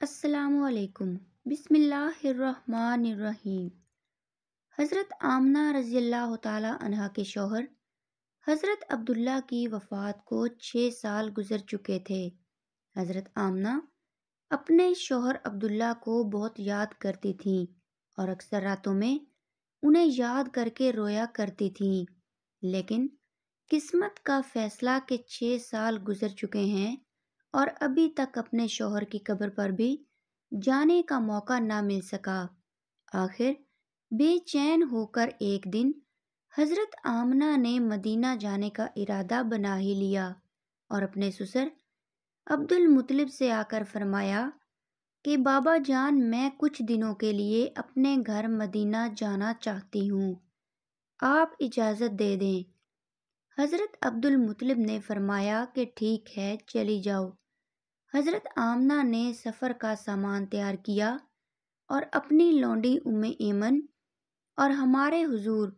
السلام علیکم۔ بسم اللہ الرحمن الرحیم۔ حضرت آمنہ رضی اللہ تعالی عنہا کے شوہر حضرت عبداللہ کی وفات کو 6 سال گزر چکے تھے۔ حضرت آمنہ اپنے شوہر عبداللہ کو بہت یاد کرتی تھیں اور اکثر راتوں میں انہیں یاد کر کے رویا کرتی تھیں، لیکن قسمت کا فیصلہ کہ 6 سال گزر چکے ہیں اور ابھی تک اپنے شوہر کی قبر پر بھی جانے کا موقع نہ مل سکا۔ آخر بے چین ہو کر ایک دن حضرت آمنہ نے مدینہ جانے کا ارادہ بنا ہی لیا اور اپنے سسر عبد المطلب سے آ کر فرمایا کہ بابا جان، میں کچھ دنوں کے لیے اپنے گھر مدینہ جانا چاہتی ہوں، آپ اجازت دے دیں۔ حضرت عبد المطلب نے فرمایا کہ ٹھیک ہے، چلی جاؤ۔ حضرت آمنہ نے سفر کا سامان تیار کیا اور اپنی لونڈی ایمن اور ہمارے حضور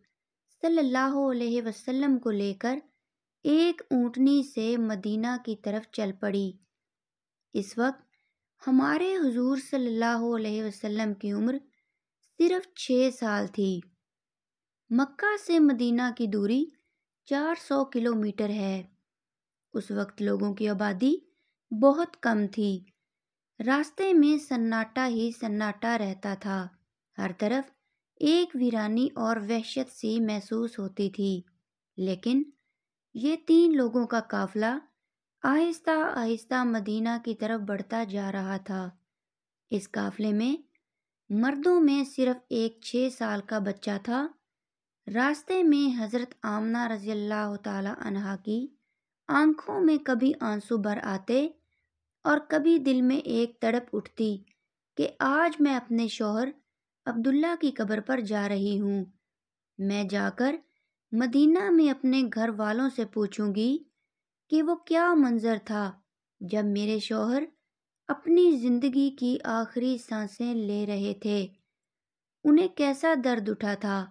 صلی اللہ علیہ وسلم کو لے کر ایک اونٹنی سے مدینہ کی طرف چل پڑی۔ اس وقت ہمارے حضور صلی اللہ علیہ وسلم کی عمر صرف 6 سال تھی۔ مکہ سے مدینہ کی دوری 400 کلومیٹر ہے۔ اس وقت لوگوں کی آبادی بہت کم تھی۔ راستے میں سناٹا ہی سناٹا رہتا تھا، ہر طرف ایک ویرانی اور وحشت سی محسوس ہوتی تھی۔ لیکن یہ 3 لوگوں کا قافلہ آہستہ آہستہ مدینہ کی طرف بڑھتا جا رہا تھا۔ اس قافلے میں مردوں میں صرف ایک 6 سال کا بچہ تھا۔ راستے میں حضرت آمنہ رضی اللہ تعالی عنہا کی آنکھوں میں کبھی آنسو بھر آتے اور کبھی دل میں ایک تڑپ اٹھتی کہ آج میں اپنے شوہر عبداللہ کی قبر پر جا رہی ہوں۔ میں جا کر مدینہ میں اپنے گھر والوں سے پوچھوں گی کہ وہ کیا منظر تھا جب میرے شوہر اپنی زندگی کی آخری سانسیں لے رہے تھے، انہیں کیسا درد اٹھا تھا،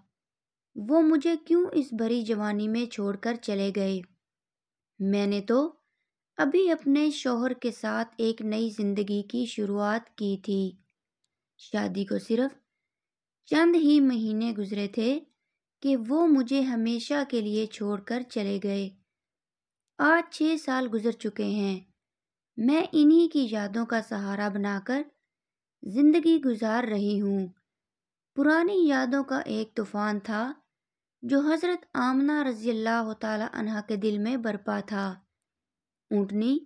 وہ مجھے کیوں اس بھری جوانی میں چھوڑ کر چلے گئے۔ میں نے تو ابھی اپنے شوہر کے ساتھ ایک نئی زندگی کی شروعات کی تھی۔ شادی کو صرف چند ہی مہینے گزرے تھے کہ وہ مجھے ہمیشہ کے لیے چھوڑ کر چلے گئے۔ آج 6 سال گزر چکے ہیں۔ میں انہی کی یادوں کا سہارا بنا کر زندگی گزار رہی ہوں۔ پرانی یادوں کا ایک طوفان تھا جو حضرت آمنہ رضی اللہ تعالی عنہا کے دل میں برپا تھا۔ اونٹنی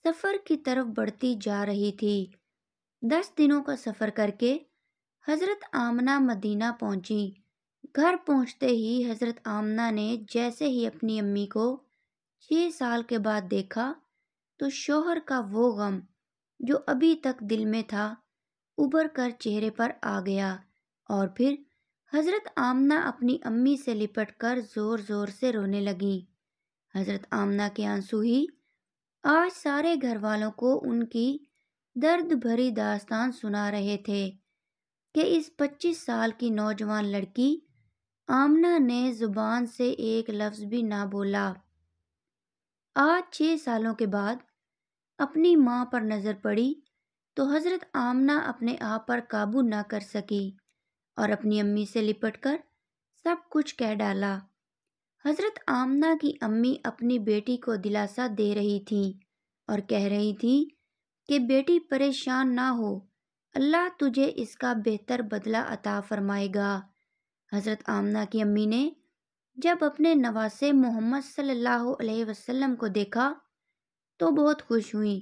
سفر کی طرف بڑھتی جا رہی تھی۔ 10 دنوں کا سفر کر کے حضرت آمنہ مدینہ پہنچی۔ گھر پہنچتے ہی حضرت آمنہ نے جیسے ہی اپنی امی کو 6 سال کے بعد دیکھا تو شوہر کا وہ غم جو ابھی تک دل میں تھا ابھر کر چہرے پر آ گیا، اور پھر حضرت آمنہ اپنی امی سے لپٹ کر زور زور سے رونے لگیں۔ حضرت آمنہ کے آنسو ہی آج سارے گھر والوں کو ان کی درد بھری داستان سنا رہے تھے کہ اس 25 سال کی نوجوان لڑکی آمنہ نے زبان سے ایک لفظ بھی نہ بولا۔ آج 6 سالوں کے بعد اپنی ماں پر نظر پڑی تو حضرت آمنہ اپنے آپ پر قابو نہ کر سکی اور اپنی امی سے لپٹ کر سب کچھ کہہ ڈالا۔ حضرت آمنہ کی امی اپنی بیٹی کو دلاسا دے رہی تھیں اور کہہ رہی تھیں کہ بیٹی پریشان نہ ہو، اللہ تجھے اس کا بہتر بدلہ عطا فرمائے گا۔ حضرت آمنہ کی امی نے جب اپنے نواسے محمد صلی اللہ علیہ وسلم کو دیکھا تو بہت خوش ہوئیں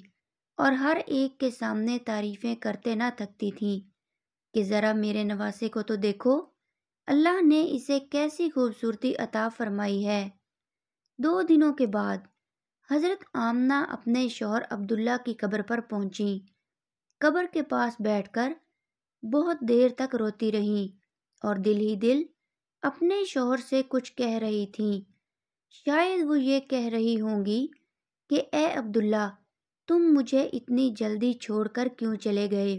اور ہر ایک کے سامنے تعریفیں کرتے نہ تھکتی تھیں کہ ذرا میرے نواسے کو تو دیکھو، اللہ نے اسے کیسی خوبصورتی عطا فرمائی ہے۔ 2 دنوں کے بعد حضرت آمنہ اپنے شوہر عبداللہ کی قبر پر پہنچیں۔ قبر کے پاس بیٹھ کر بہت دیر تک روتی رہیں اور دل ہی دل اپنے شوہر سے کچھ کہہ رہی تھیں۔ شاید وہ یہ کہہ رہی ہوں گی کہ اے عبداللہ، تم مجھے اتنی جلدی چھوڑ کر کیوں چلے گئے؟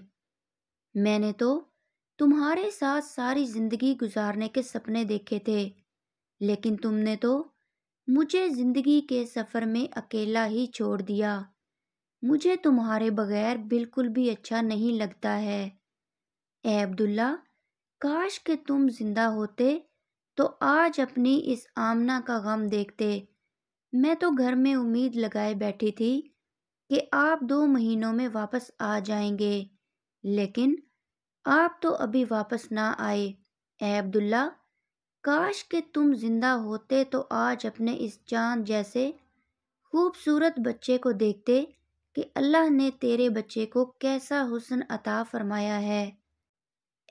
میں نے تو تمہارے ساتھ ساری زندگی گزارنے کے سپنے دیکھے تھے، لیکن تم نے تو مجھے زندگی کے سفر میں اکیلا ہی چھوڑ دیا۔ مجھے تمہارے بغیر بالکل بھی اچھا نہیں لگتا ہے۔ اے عبداللہ، کاش کہ تم زندہ ہوتے تو آج اپنی اس آمنہ کا غم دیکھتے۔ میں تو گھر میں امید لگائے بیٹھی تھی کہ آپ 2 مہینوں میں واپس آ جائیں گے، لیکن آپ تو ابھی واپس نہ آئے۔ اے عبداللہ، کاش کہ تم زندہ ہوتے تو آج اپنے اس چاند جیسے خوبصورت بچے کو دیکھتے کہ اللہ نے تیرے بچے کو کیسا حسن عطا فرمایا ہے۔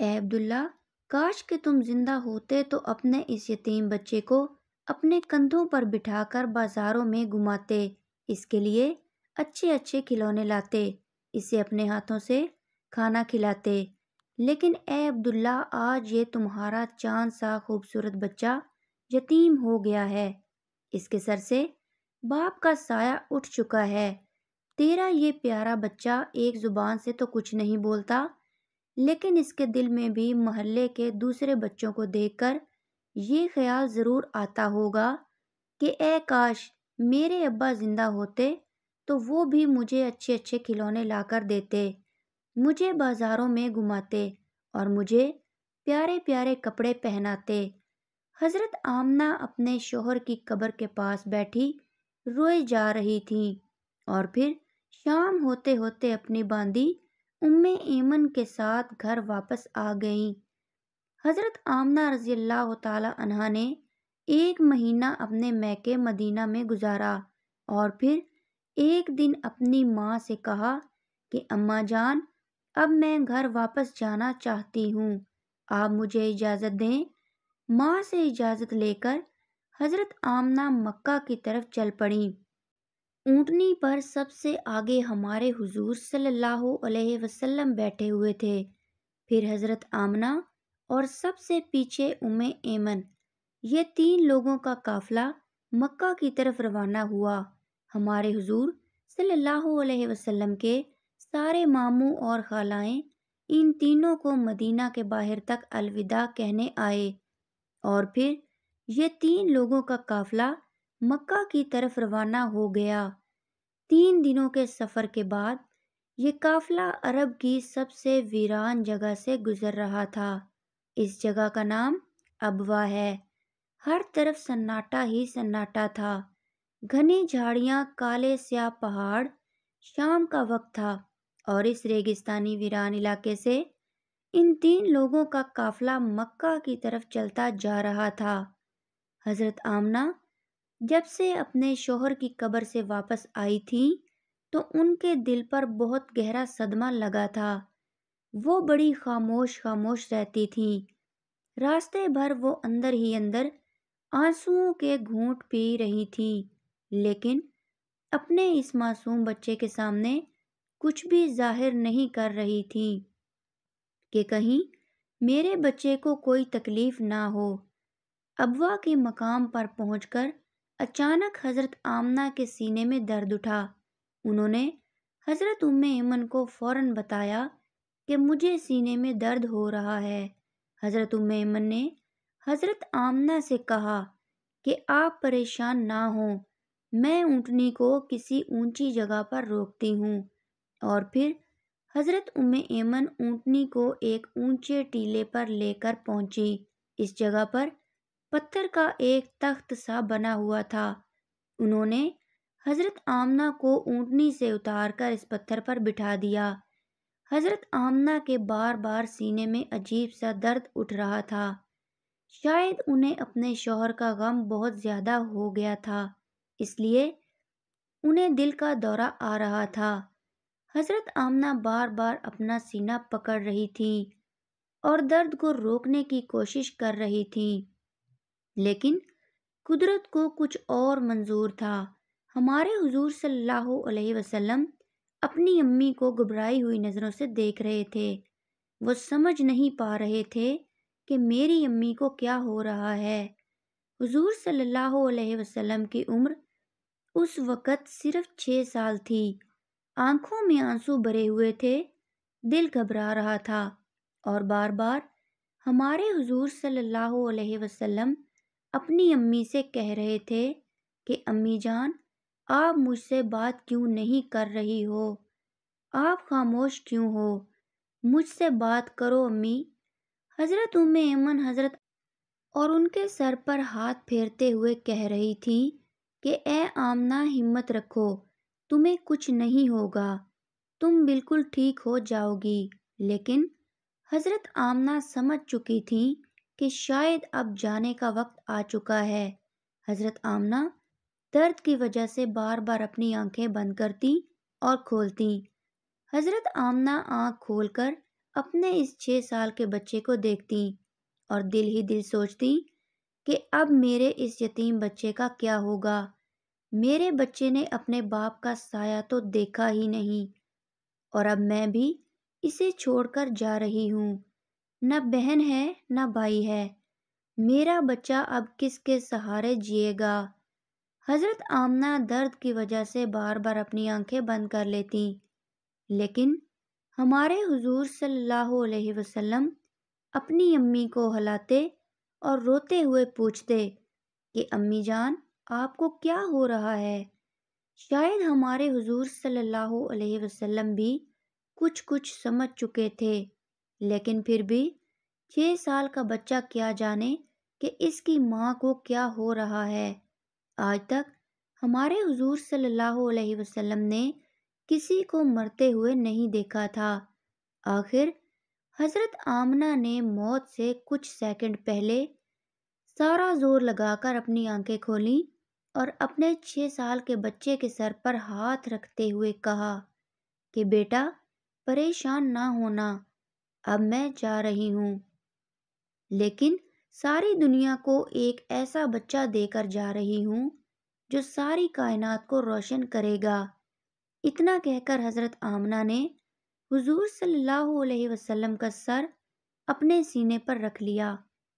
اے عبداللہ، کاش کہ تم زندہ ہوتے تو اپنے اس یتیم بچے کو اپنے کندھوں پر بٹھا کر بازاروں میں گھماتے، اس کے لیے اچھے اچھے کھلونے لاتے، اسے اپنے ہاتھوں سے کھانا کھلاتے۔ لیکن اے عبداللہ، آج یہ تمہارا چاند سا خوبصورت بچہ یتیم ہو گیا ہے، اس کے سر سے باپ کا سایہ اٹھ چکا ہے۔ تیرا یہ پیارا بچہ ایک زبان سے تو کچھ نہیں بولتا، لیکن اس کے دل میں بھی محلے کے دوسرے بچوں کو دیکھ کر یہ خیال ضرور آتا ہوگا کہ اے کاش میرے ابا زندہ ہوتے تو وہ بھی مجھے اچھے اچھے کھلونے لا کر دیتے، مجھے بازاروں میں گھماتے اور مجھے پیارے پیارے کپڑے پہناتے۔ حضرت آمنہ اپنے شوہر کی قبر کے پاس بیٹھی روئے جا رہی تھیں، اور پھر شام ہوتے ہوتے اپنی باندی ایمن کے ساتھ گھر واپس آ گئیں۔ حضرت آمنہ رضی اللہ تعالی عنہا نے 1 مہینہ اپنے میکے مدینہ میں گزارا، اور پھر ایک دن اپنی ماں سے کہا کہ اماں جان، اب میں گھر واپس جانا چاہتی ہوں، آپ مجھے اجازت دیں۔ ماں سے اجازت لے کر حضرت آمنہ مکہ کی طرف چل پڑیں۔ اونٹنی پر سب سے آگے ہمارے حضور صلی اللہ علیہ وسلم بیٹھے ہوئے تھے، پھر حضرت آمنہ اور سب سے پیچھے ایمن۔ یہ 3 لوگوں کا قافلہ مکہ کی طرف روانہ ہوا۔ ہمارے حضور صلی اللہ علیہ وسلم کے سارے ماموں اور خالائیں ان تینوں کو مدینہ کے باہر تک الوداع کہنے آئے، اور پھر یہ 3 لوگوں کا قافلہ مکہ کی طرف روانہ ہو گیا۔ 3 دنوں کے سفر کے بعد یہ قافلہ عرب کی سب سے ویران جگہ سے گزر رہا تھا۔ اس جگہ کا نام ابوا ہے۔ ہر طرف سناٹا ہی سناٹا تھا، گھنی جھاڑیاں، کالے سیاہ پہاڑ۔ شام کا وقت تھا اور اس ریگستانی ویران علاقے سے ان 3 لوگوں کا قافلہ مکہ کی طرف چلتا جا رہا تھا۔ حضرت آمنہ جب سے اپنے شوہر کی قبر سے واپس آئی تھیں تو ان کے دل پر بہت گہرا صدمہ لگا تھا۔ وہ بڑی خاموش خاموش رہتی تھیں، راستے بھر وہ اندر ہی اندر آنسوؤں کے گھونٹ پی رہی تھیں، لیکن اپنے اس معصوم بچے کے سامنے کچھ بھی ظاہر نہیں کر رہی تھیں کہ کہیں میرے بچے کو کوئی تکلیف نہ ہو۔ ابوا کے مقام پر پہنچ کر اچانک حضرت آمنہ کے سینے میں درد اٹھا۔ انہوں نے حضرت ایمن کو فوراً بتایا کہ مجھے سینے میں درد ہو رہا ہے۔ حضرت ایمن نے حضرت آمنہ سے کہا کہ آپ پریشان نہ ہوں، میں اونٹنی کو کسی اونچی جگہ پر روکتی ہوں، اور پھر حضرت ایمن اونٹنی کو ایک اونچے ٹیلے پر لے کر پہنچی۔ اس جگہ پر پتھر کا ایک تخت سا بنا ہوا تھا۔ انہوں نے حضرت آمنہ کو اونٹنی سے اتار کر اس پتھر پر بٹھا دیا۔ حضرت آمنہ کے بار بار سینے میں عجیب سا درد اٹھ رہا تھا، شاید انہیں اپنے شوہر کا غم بہت زیادہ ہو گیا تھا، اس لیے انہیں دل کا دورہ آ رہا تھا۔ حضرت آمنہ بار بار اپنا سینہ پکڑ رہی تھیں اور درد کو روکنے کی کوشش کر رہی تھیں، لیکن قدرت کو کچھ اور منظور تھا۔ ہمارے حضور صلی اللہ علیہ وسلم اپنی امی کو گھبرائی ہوئی نظروں سے دیکھ رہے تھے۔ وہ سمجھ نہیں پا رہے تھے کہ میری امی کو کیا ہو رہا ہے۔ حضور صلی اللہ علیہ وسلم کی عمر اس وقت صرف 6 سال تھی، آنکھوں میں آنسو بھرے ہوئے تھے، دل گھبرا رہا تھا، اور بار بار ہمارے حضور صلی اللہ علیہ وسلم اپنی امی سے کہہ رہے تھے کہ امی جان، آپ مجھ سے بات کیوں نہیں کر رہی ہو؟ آپ خاموش کیوں ہو؟ مجھ سے بات کرو امی۔ حضرت ایمن حضرت اور ان کے سر پر ہاتھ پھیرتے ہوئے کہہ رہی تھی کہ اے آمنہ، ہمت رکھو، تمہیں کچھ نہیں ہوگا، تم بالکل ٹھیک ہو جاؤ گی۔ لیکن حضرت آمنہ سمجھ چکی تھیں کہ شاید اب جانے کا وقت آ چکا ہے۔ حضرت آمنہ درد کی وجہ سے بار بار اپنی آنکھیں بند کرتی اور کھولتی۔ حضرت آمنہ آنکھ کھول کر اپنے اس 6 سال کے بچے کو دیکھتی اور دل ہی دل سوچتی کہ اب میرے اس یتیم بچے کا کیا ہوگا؟ میرے بچے نے اپنے باپ کا سایہ تو دیکھا ہی نہیں، اور اب میں بھی اسے چھوڑ کر جا رہی ہوں۔ نہ بہن ہے نہ بھائی ہے، میرا بچہ اب کس کے سہارے جیے گا؟ حضرت آمنہ درد کی وجہ سے بار بار اپنی آنکھیں بند کر لیتی، لیکن ہمارے حضور صلی اللہ علیہ وسلم اپنی امی کو ہلاتے اور روتے ہوئے پوچھتے کہ امی جان، آپ کو کیا ہو رہا ہے؟ شاید ہمارے حضور صلی اللہ علیہ وسلم بھی کچھ سمجھ چکے تھے، لیکن پھر بھی 6 سال کا بچہ کیا جانے کہ اس کی ماں کو کیا ہو رہا ہے۔ آج تک ہمارے حضور صلی اللہ علیہ وسلم نے کسی کو مرتے ہوئے نہیں دیکھا تھا۔ آخر حضرت آمنہ نے موت سے کچھ سیکنڈ پہلے سارا زور لگا کر اپنی آنکھیں کھولیں اور اپنے 6 سال کے بچے کے سر پر ہاتھ رکھتے ہوئے کہا کہ بیٹا، پریشان نہ ہونا، اب میں جا رہی ہوں، لیکن ساری دنیا کو ایک ایسا بچہ دے کر جا رہی ہوں جو ساری کائنات کو روشن کرے گا۔ اتنا کہہ کر حضرت آمنہ نے حضور صلی اللہ علیہ وسلم کا سر اپنے سینے پر رکھ لیا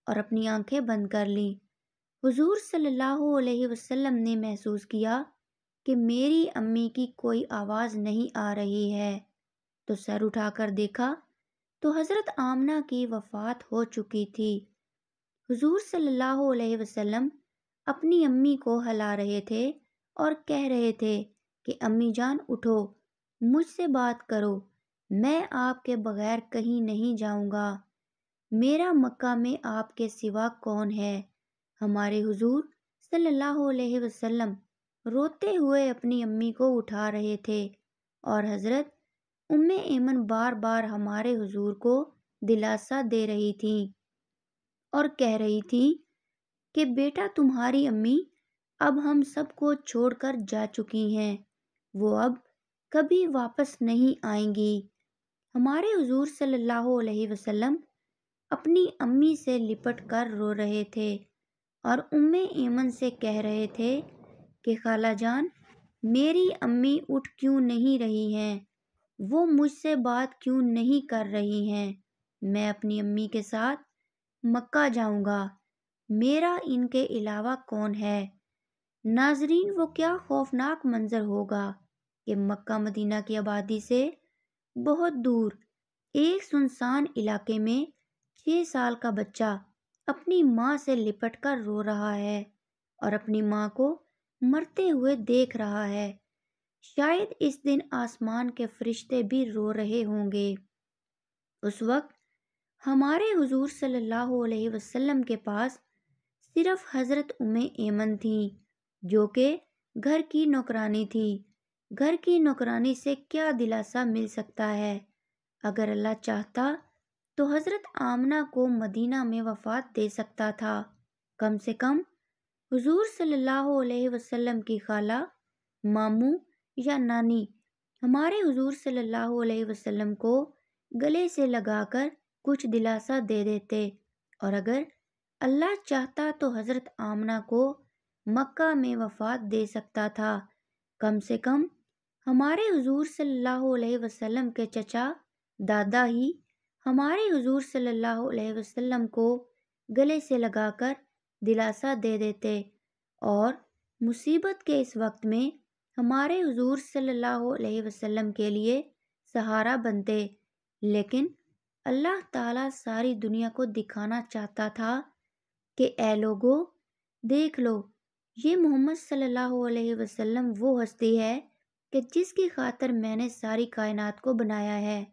اور اپنی آنکھیں بند کر لیں۔ حضور صلی اللہ علیہ وسلم نے محسوس کیا کہ میری امی کی کوئی آواز نہیں آ رہی ہے، تو سر اٹھا کر دیکھا تو حضرت آمنہ کی وفات ہو چکی تھی۔ حضور صلی اللہ علیہ وسلم اپنی امی کو ہلا رہے تھے اور کہہ رہے تھے کہ امی جان اٹھو، مجھ سے بات کرو، میں آپ کے بغیر کہیں نہیں جاؤں گا، میرا مکہ میں آپ کے سوا کون ہے؟ ہمارے حضور صلی اللہ علیہ وسلم روتے ہوئے اپنی امی کو اٹھا رہے تھے، اور حضرت ایمن بار بار ہمارے حضور کو دلاسا دے رہی تھیں اور کہہ رہی تھیں کہ بیٹا، تمہاری امی اب ہم سب کو چھوڑ کر جا چکی ہیں، وہ اب کبھی واپس نہیں آئیں گی۔ ہمارے حضور صلی اللہ علیہ وسلم اپنی امی سے لپٹ کر رو رہے تھے اور ایمن سے کہہ رہے تھے کہ خالہ جان، میری امی اٹھ کیوں نہیں رہی ہیں؟ وہ مجھ سے بات کیوں نہیں کر رہی ہیں؟ میں اپنی امی کے ساتھ مکہ جاؤں گا، میرا ان کے علاوہ کون ہے؟ ناظرین، وہ کیا خوفناک منظر ہوگا کہ مکہ مدینہ کی آبادی سے بہت دور ایک سنسان علاقے میں 6 سال کا بچہ اپنی ماں سے لپٹ کر رو رہا ہے اور اپنی ماں کو مرتے ہوئے دیکھ رہا ہے۔ شاید اس دن آسمان کے فرشتے بھی رو رہے ہوں گے۔ اس وقت ہمارے حضور صلی اللہ علیہ وسلم کے پاس صرف حضرت ایمن تھیں، جو کہ گھر کی نوکرانی تھی۔ گھر کی نوکرانی سے کیا دلاسا مل سکتا ہے؟ اگر اللہ چاہتا تو حضرت آمنہ کو مدینہ میں وفات دے سکتا تھا۔ کم سے کم حضور صلی اللہ علیہ وسلم کی خالہ، ماموں یا نانی ہمارے حضور صلی اللہ علیہ وسلم کو گلے سے لگا کر کچھ دلاسا دے دیتے، اور اگر اللہ چاہتا تو حضرت آمنہ کو مکہ میں وفات دے سکتا تھا۔ کم سے کم ہمارے حضور صلی اللہ علیہ وسلم کے چچا دادا ہی ہمارے حضور صلی اللہ علیہ وسلم کو گلے سے لگا کر دلاسا دے دیتے اور مصیبت کے اس وقت میں ہمارے حضور صلی اللہ علیہ وسلم کے لیے سہارا بنتے۔ لیکن اللہ تعالیٰ ساری دنیا کو دکھانا چاہتا تھا کہ اے لوگو، دیکھ لو، یہ محمد صلی اللہ علیہ وسلم وہ ہستی ہے کہ جس کی خاطر میں نے ساری کائنات کو بنایا ہے۔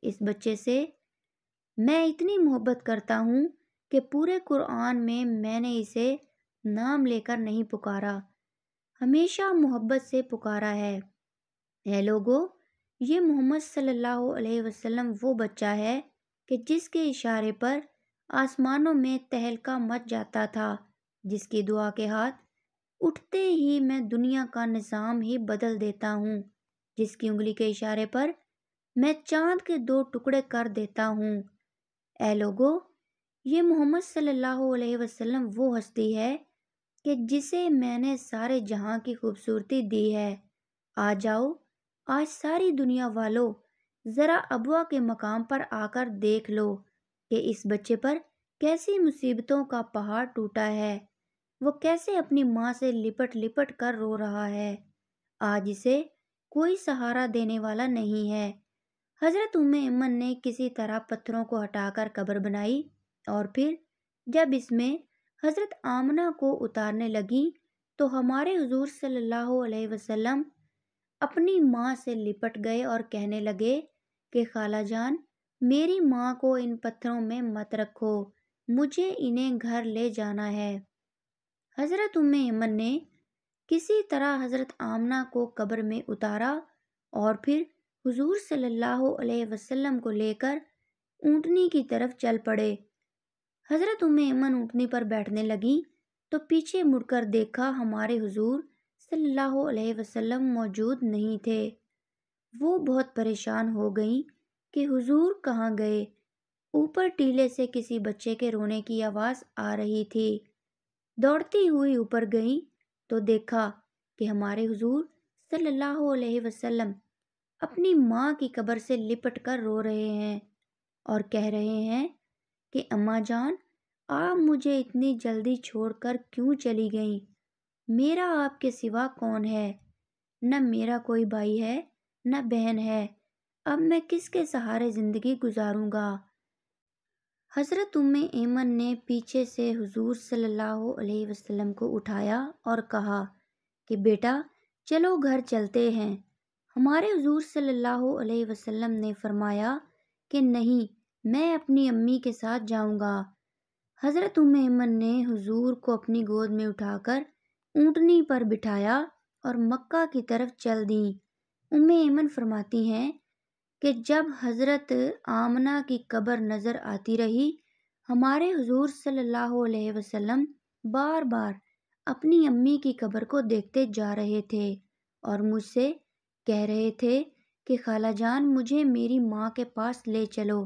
اس بچے سے میں اتنی محبت کرتا ہوں کہ پورے قرآن میں نے اسے نام لے کر نہیں پکارا، ہمیشہ محبت سے پکارا ہے۔ اے لوگو، یہ محمد صلی اللہ علیہ وسلم وہ بچہ ہے کہ جس کے اشارے پر آسمانوں میں تہلکہ مچ جاتا تھا، جس کی دعا کے ہاتھ اٹھتے ہی میں دنیا کا نظام ہی بدل دیتا ہوں، جس کی انگلی کے اشارے پر میں چاند کے 2 ٹکڑے کر دیتا ہوں۔ اے لوگو، یہ محمد صلی اللہ علیہ وسلم وہ ہستی ہے کہ جسے میں نے سارے جہاں کی خوبصورتی دی ہے۔ آ جاؤ، آج ساری دنیا والو ذرا ابوا کے مقام پر آ کر دیکھ لو کہ اس بچے پر کیسی مصیبتوں کا پہاڑ ٹوٹا ہے، وہ کیسے اپنی ماں سے لپٹ لپٹ کر رو رہا ہے۔ آج اسے کوئی سہارا دینے والا نہیں ہے۔ حضرت ایمن نے کسی طرح پتھروں کو ہٹا کر قبر بنائی، اور پھر جب اس میں حضرت آمنہ کو اتارنے لگی تو ہمارے حضور صلی اللہ علیہ وسلم اپنی ماں سے لپٹ گئے اور کہنے لگے کہ خالہ جان، میری ماں کو ان پتھروں میں مت رکھو، مجھے انہیں گھر لے جانا ہے۔ حضرت ایمن نے کسی طرح حضرت آمنہ کو قبر میں اتارا اور پھر حضور صلی اللہ علیہ وسلم کو لے کر اونٹنی کی طرف چل پڑے۔ حضرت ایمن اونٹنی پر بیٹھنے لگی تو پیچھے مڑ کر دیکھا ہمارے حضور صلی اللہ علیہ وسلم موجود نہیں تھے۔ وہ بہت پریشان ہو گئیں کہ حضور کہاں گئے۔ اوپر ٹیلے سے کسی بچے کے رونے کی آواز آ رہی تھی۔ دوڑتی ہوئی اوپر گئیں تو دیکھا کہ ہمارے حضور صلی اللہ علیہ وسلم اپنی ماں کی قبر سے لپٹ کر رو رہے ہیں اور کہہ رہے ہیں کہ اماں جان، آپ مجھے اتنی جلدی چھوڑ کر کیوں چلی گئیں؟ میرا آپ کے سوا کون ہے؟ نہ میرا کوئی بھائی ہے، نہ بہن ہے، اب میں کس کے سہارے زندگی گزاروں گا؟ حضرت ایمن نے پیچھے سے حضور صلی اللہ علیہ وسلم کو اٹھایا اور کہا کہ بیٹا چلو گھر چلتے ہیں۔ ہمارے حضور صلی اللہ علیہ وسلم نے فرمایا کہ نہیں، میں اپنی امی کے ساتھ جاؤں گا۔ حضرت ایمن نے حضور کو اپنی گود میں اٹھا کر اونٹنی پر بٹھایا اور مکہ کی طرف چل دیں۔ ایمن فرماتی ہیں کہ جب حضرت آمنہ کی قبر نظر آتی رہی، ہمارے حضور صلی اللہ علیہ وسلم بار بار اپنی امی کی قبر کو دیکھتے جا رہے تھے اور مجھ سے کہہ رہے تھے کہ خالہ جان، مجھے میری ماں کے پاس لے چلو،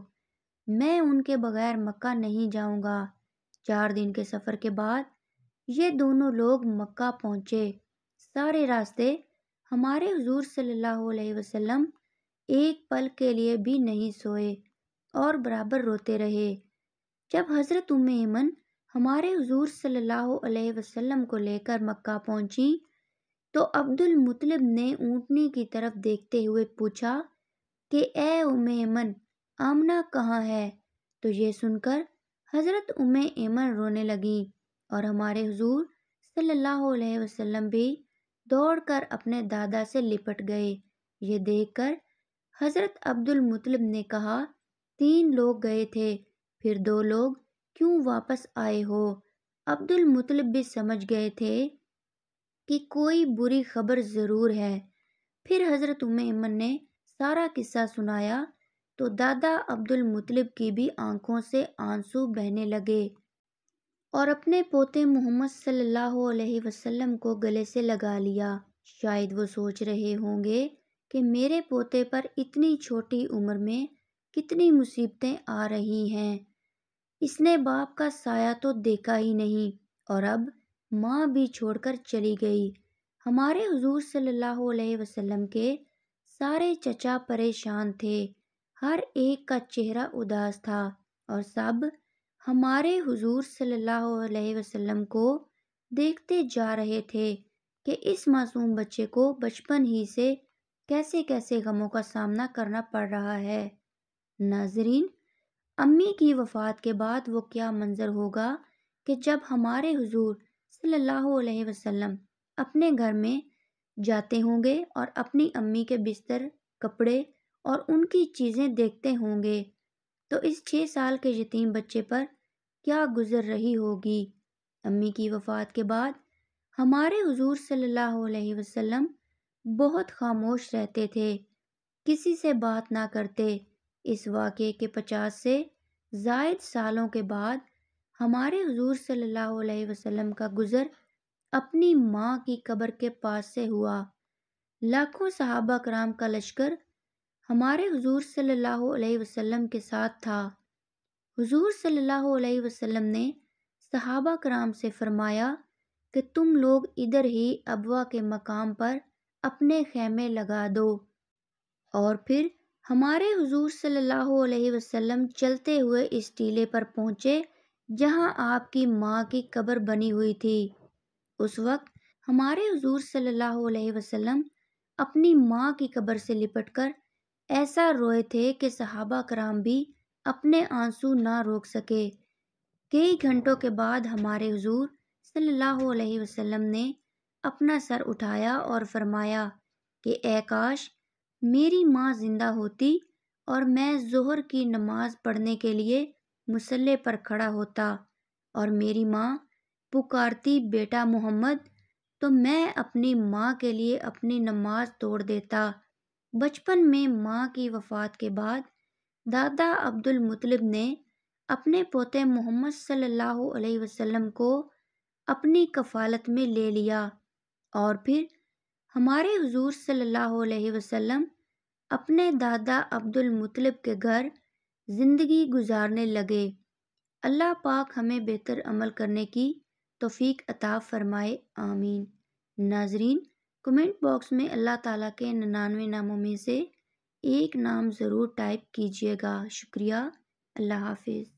میں ان کے بغیر مکہ نہیں جاؤں گا۔ 4 دن کے سفر کے بعد یہ دونوں لوگ مکہ پہنچے۔ سارے راستے ہمارے حضور صلی اللہ علیہ وسلم ایک پل کے لیے بھی نہیں سوئے اور برابر روتے رہے۔ جب حضرت ایمن ہمارے حضور صلی اللہ علیہ وسلم کو لے کر مکہ پہنچی تو عبد المطلب نے اونٹنی کی طرف دیکھتے ہوئے پوچھا کہ اے ایمن، آمنہ کہاں ہے؟ تو یہ سن کر حضرت ایمن رونے لگیں اور ہمارے حضور صلی اللہ علیہ وسلم بھی دوڑ کر اپنے دادا سے لپٹ گئے۔ یہ دیکھ کر حضرت عبد المطلب نے کہا، 3 لوگ گئے تھے، پھر 2 لوگ کیوں واپس آئے ہو؟ عبد المطلب بھی سمجھ گئے تھے کہ کوئی بری خبر ضرور ہے۔ پھر حضرت ایمن نے سارا قصہ سنایا تو دادا عبد المطلب کی بھی آنکھوں سے آنسو بہنے لگے اور اپنے پوتے محمد صلی اللہ علیہ وسلم کو گلے سے لگا لیا۔ شاید وہ سوچ رہے ہوں گے کہ میرے پوتے پر اتنی چھوٹی عمر میں کتنی مصیبتیں آ رہی ہیں۔ اس نے باپ کا سایہ تو دیکھا ہی نہیں اور اب ماں بھی چھوڑ کر چلی گئی۔ ہمارے حضور صلی اللہ علیہ وسلم کے سارے چچا پریشان تھے، ہر ایک کا چہرہ اداس تھا اور سب ہمارے حضور صلی اللہ علیہ وسلم کو دیکھتے جا رہے تھے کہ اس معصوم بچے کو بچپن ہی سے کیسے کیسے غموں کا سامنا کرنا پڑ رہا ہے۔ ناظرین، امی کی وفات کے بعد وہ کیا منظر ہوگا کہ جب ہمارے حضور صلی اللہ علیہ وسلم اپنے گھر میں جاتے ہوں گے اور اپنی امی کے بستر، کپڑے اور ان کی چیزیں دیکھتے ہوں گے تو اس 6 سال کے یتیم بچے پر کیا گزر رہی ہوگی۔ امی کی وفات کے بعد ہمارے حضور صلی اللہ علیہ وسلم بہت خاموش رہتے تھے، کسی سے بات نہ کرتے۔ اس واقعے کے 50 سے زائد سالوں کے بعد ہمارے حضور صلی اللہ علیہ وسلم کا گزر اپنی ماں کی قبر کے پاس سے ہوا۔ لاکھوں صحابہ کرام کا لشکر ہمارے حضور صلی اللہ علیہ وسلم کے ساتھ تھا۔ حضور صلی اللہ علیہ وسلم نے صحابہ کرام سے فرمایا کہ تم لوگ ادھر ہی ابوا کے مقام پر اپنے خیمے لگا دو، اور پھر ہمارے حضور صلی اللہ علیہ وسلم چلتے ہوئے اس ٹیلے پر پہنچے جہاں آپ کی ماں کی قبر بنی ہوئی تھی۔ اس وقت ہمارے حضور صلی اللہ علیہ وسلم اپنی ماں کی قبر سے لپٹ کر ایسا روئے تھے کہ صحابہ کرام بھی اپنے آنسو نہ روک سکے۔ کئی گھنٹوں کے بعد ہمارے حضور صلی اللہ علیہ وسلم نے اپنا سر اٹھایا اور فرمایا کہ اے کاش میری ماں زندہ ہوتی اور میں ظہر کی نماز پڑھنے کے لیے مصلی پر کھڑا ہوتا اور میری ماں پکارتی بیٹا محمد، تو میں اپنی ماں کے لیے اپنی نماز توڑ دیتا۔ بچپن میں ماں کی وفات کے بعد دادا عبد المطلب نے اپنے پوتے محمد صلی اللہ علیہ وسلم کو اپنی کفالت میں لے لیا، اور پھر ہمارے حضور صلی اللہ علیہ وسلم اپنے دادا عبد المطلب کے گھر زندگی گزارنے لگے۔ اللہ پاک ہمیں بہتر عمل کرنے کی توفیق عطا فرمائے، آمین۔ ناظرین، کمنٹ باکس میں اللہ تعالیٰ کے 99 ناموں میں سے ایک نام ضرور ٹائپ کیجیے گا۔ شکریہ۔ اللہ حافظ۔